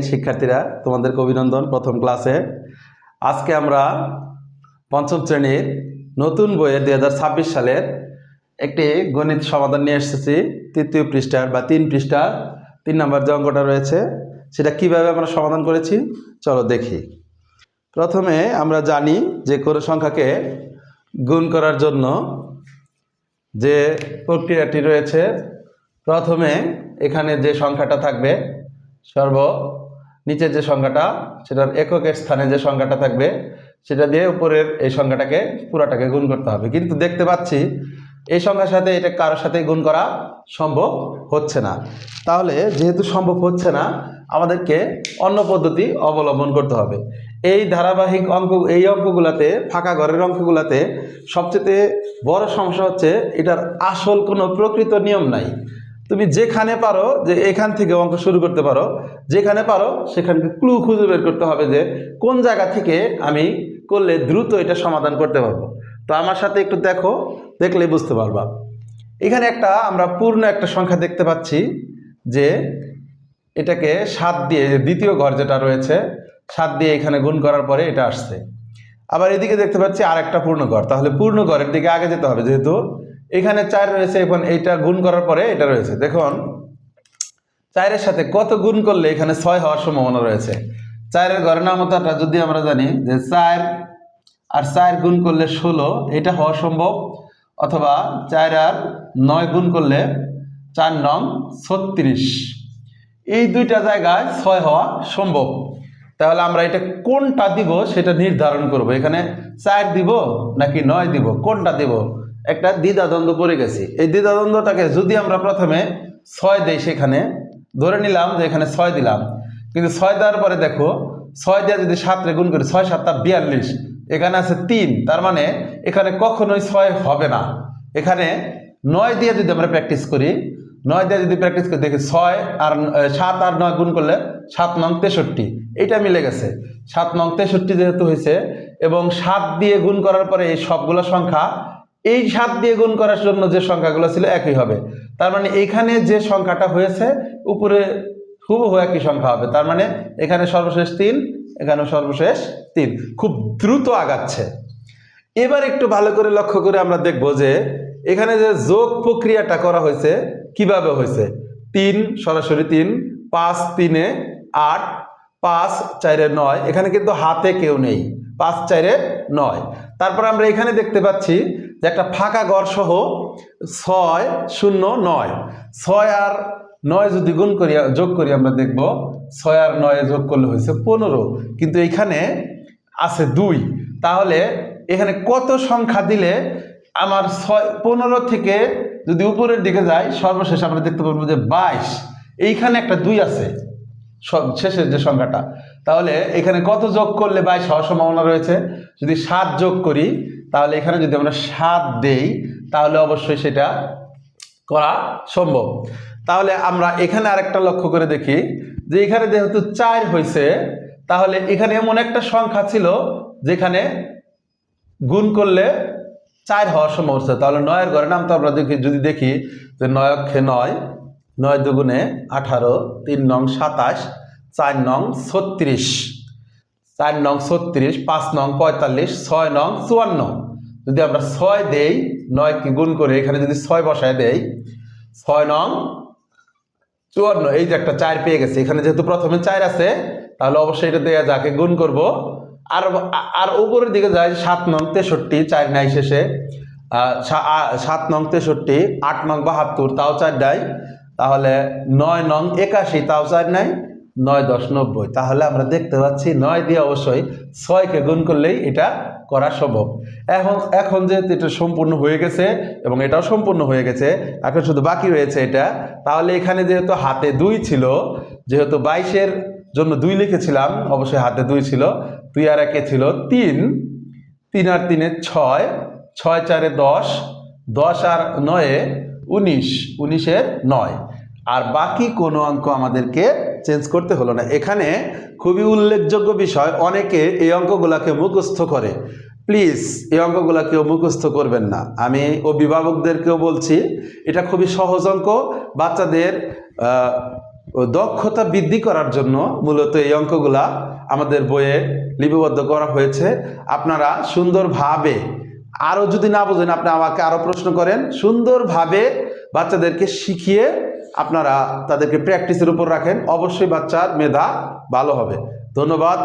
শিক্ষার্থীরা তোমাদেরকে অভিনন্দন প্রথম ক্লাসে। আজকে আমরা পঞ্চম শ্রেণীর নতুন বইয়ে 2026 সালের একটি গণিত সমাধান নিয়ে এসেছি। তৃতীয় পৃষ্ঠার বা 3 পৃষ্ঠার 3 নম্বর যে অঙ্কটা রয়েছে সেটা কিভাবে আমরা সমাধান করেছি চলো দেখি। প্রথমে আমরা জানি যে কোনো সংখ্যাকে গুণ করার জন্য যে প্রক্রিয়াটি রয়েছে, প্রথমে এখানে যে সংখ্যাটা থাকবে নিচের যে সংখ্যাটা সেটার এককের স্থানে যে সংখ্যাটা থাকবে সেটা দিয়ে উপরের এই সংখ্যাটাকে পুরাটাকে গুণ করতে হবে। কিন্তু দেখতে পাচ্ছি এই সংখ্যার সাথে এটা কারোর সাথে গুণ করা সম্ভব হচ্ছে না। তাহলে যেহেতু সম্ভব হচ্ছে না, আমাদেরকে অন্য পদ্ধতি অবলম্বন করতে হবে। এই ধারাবাহিক এই অঙ্কগুলোতে, ফাঁকা ঘরের অঙ্কগুলোতে সবচেয়ে বড় সমস্যা হচ্ছে এটার আসল কোনো প্রকৃত নিয়ম নাই। তুমি যেখানে পারো যে এখান থেকে অঙ্ক শুরু করতে পারো, যেখানে পারো সেখানে ক্লু খুঁজে বের করতে হবে যে কোন জায়গা থেকে আমি করলে দ্রুত এটা সমাধান করতে পারবো। তো আমার সাথে একটু দেখো, দেখলে বুঝতে পারবা। এখানে আমরা পূর্ণ একটা সংখ্যা দেখতে পাচ্ছি যে এটাকে 7 দিয়ে, দ্বিতীয় ঘর যেটা রয়েছে 7 দিয়ে এখানে গুণ করার পরে এটা আসছে। আবার এদিকে দেখতে পাচ্ছি আর একটা পূর্ণ ঘর, তাহলে পূর্ণ ঘরের দিকে আগে যেতে হবে। যেহেতু এখানে 4 রয়েছে, এখন এইটা গুণ করার পরে এটা রয়েছে। দেখুন 4-এর সাথে কত গুণ করলে এখানে 6 হওয়ার সম্ভাবনা রয়েছে। 4-এর ঘরের নামতাটা যদি আমরা জানি যে 4 আর 4 গুণ করলে 16, এটা হওয়া সম্ভব। অথবা 4 আর 9 গুণ করলে 4 নং 36, এই দুইটা জায়গায় 6 হওয়া সম্ভব। তাহলে আমরা এটা কোনটা দিব সেটা নির্ধারণ করব। এখানে 4 দিব নাকি 9 দিব, কোনটা দিব, একটা দ্বিধাদ্বন্দ্ব পড়ে গেছি। এই দ্বিধাদ্বন্দ্বটাকে যদি আমরা প্রথমে 6 দেই, সেখানে ধরে নিলাম যে এখানে 6 দিলাম, কিন্তু 6 দেওয়ার পরে দেখো 6 দিয়ে যদি 7 রে গুণ করি, 6 7 42, এখানে আছে 3, তার মানে এখানে কখনোই 6 হবে না। এখানে 9 দিয়ে যদি আমরা প্র্যাকটিস করি, 9 দিয়ে যদি প্র্যাকটিস করি দেখি 6 আর 7 আর 9 গুণ করলে 7 নং 63, এটা মিলে গেছে। 7 নং 63 যেহেতু হয়েছে, এবং 7 দিয়ে গুণ করার পরে এই সবগুলো সংখ্যা এই 7 দিয়ে গুণ করার জন্য যে সংখ্যাগুলো ছিল একই হবে। তার মানে এখানে যে সংখ্যাটা হয়েছে উপরে হুবহু একই সংখ্যা হবে। তার মানে এখানে সর্বশেষ 3, এখানে সর্বশেষ 3। খুব দ্রুত আগাচ্ছে। এবার একটু ভালো করে লক্ষ্য করে আমরা দেখব যে এখানে যে যোগ প্রক্রিয়াটা করা হয়েছে কিভাবে হয়েছে। 3 সরাসরি 3, 5 3 8, 5 4 9, এখানে কিন্তু হাতে কেউ নেই, 5 4 9। তারপর আমরা এখানে দেখতে পাচ্ছি যে একটা ফাঁকা ঘর সহ 6 0 9, 6 আর 9 যদি গুণ করি, যোগ করি, আমরা দেখব 6 আর 9 যোগ করলে হয়েছে 15, কিন্তু এখানে আছে 2। তাহলে এখানে কত সংখ্যা দিলে আমার 15 থেকে যদি উপরের দিকে যাই, সর্বশেষ আমরা দেখতে পাবো যে 22, এইখানে একটা 2 আছে শেষের যে সংখ্যাটা। তাহলে এখানে কত যোগ করলে 22 হওয়ার সম্ভাবনা রয়েছে? যদি 7 যোগ করি, তাহলে এখানে যদি আমরা 7 দেই, তাহলে অবশ্যই সেটা করা সম্ভব। তাহলে আমরা এখানে আরেকটা লক্ষ্য করে দেখি যে এখানে যেহেতু 4 হয়েছে, তাহলে এখানে এমন একটা সংখ্যা ছিল যেখানে গুণ করলে 4 হওয়ার সম্ভব হচ্ছে। তাহলে 9-এর ঘরের নাম তো আমরা যদি দেখি যে 9 অক্ষে 9, 9 দুগুণে 18, 3 নং 27, 4 নং 36, 4 নং 36, 5 নং 45, 6 নং 54। যদি আমরা 6 দেই, 9 কে গুণ করে এখানে যদি 6 বসায় দেই, 6 নং 54, এই যে একটা 4 পেয়ে গেছে। এখানে যেহেতু প্রথমে 4 আছে, তাহলে অবশ্যই এটা দেয়া যাকে গুণ করব। আর উপরের দিকে যায় 7 নং 63, 4 নাই শেষে, 7 নং 63, 8 নং 72, তাও 4 নাই। তাহলে 9 নং 81, তাও 4 নাই, 9 10 90। তাহলে আমরা দেখতে পাচ্ছি 9 দিয়ে অবশ্যই 6 কে গুণ করলেই এটা করা সম্ভব। এখন যেহেতু এটা সম্পূর্ণ হয়ে গেছে এবং এটাও সম্পূর্ণ হয়ে গেছে, এখন শুধু বাকি রয়েছে এটা। তাহলে এখানে যেহেতু হাতে 2 ছিল, যেহেতু 22-এর জন্য 2 লিখেছিলাম, অবশ্যই হাতে 2 ছিল, 2 আর 1 ছিল 3, 3 আর 3 6, 6 4 10, 10 আর 9 19, 19-এর 9। আর বাকি কোনো অঙ্ক আমাদেরকে চেঞ্জ করতে হলো না। এখানে খুবই উল্লেখযোগ্য বিষয়, অনেকে এই অঙ্কগুলাকে মুখস্থ করে। প্লিজ এই অঙ্কগুলা কেউ মুখস্থ করবেন না। আমি অভিভাবকদেরকেও বলছি, এটা খুবই সহজ অঙ্ক, বাচ্চাদের ও দক্ষতা বৃদ্ধি করার জন্য মূলত এই অঙ্কগুলা আমাদের বইয়ে লিপিবদ্ধ করা হয়েছে। আপনারা সুন্দরভাবে, আরও যদি না বোঝেন আপনি আমাকে আরও প্রশ্ন করেন, সুন্দরভাবে বাচ্চাদেরকে শিখিয়ে আপনারা তাদেরকে প্র্যাকটিসের উপর রাখেন, অবশ্যই বাচ্চার মেধা ভালো হবে। ধন্যবাদ।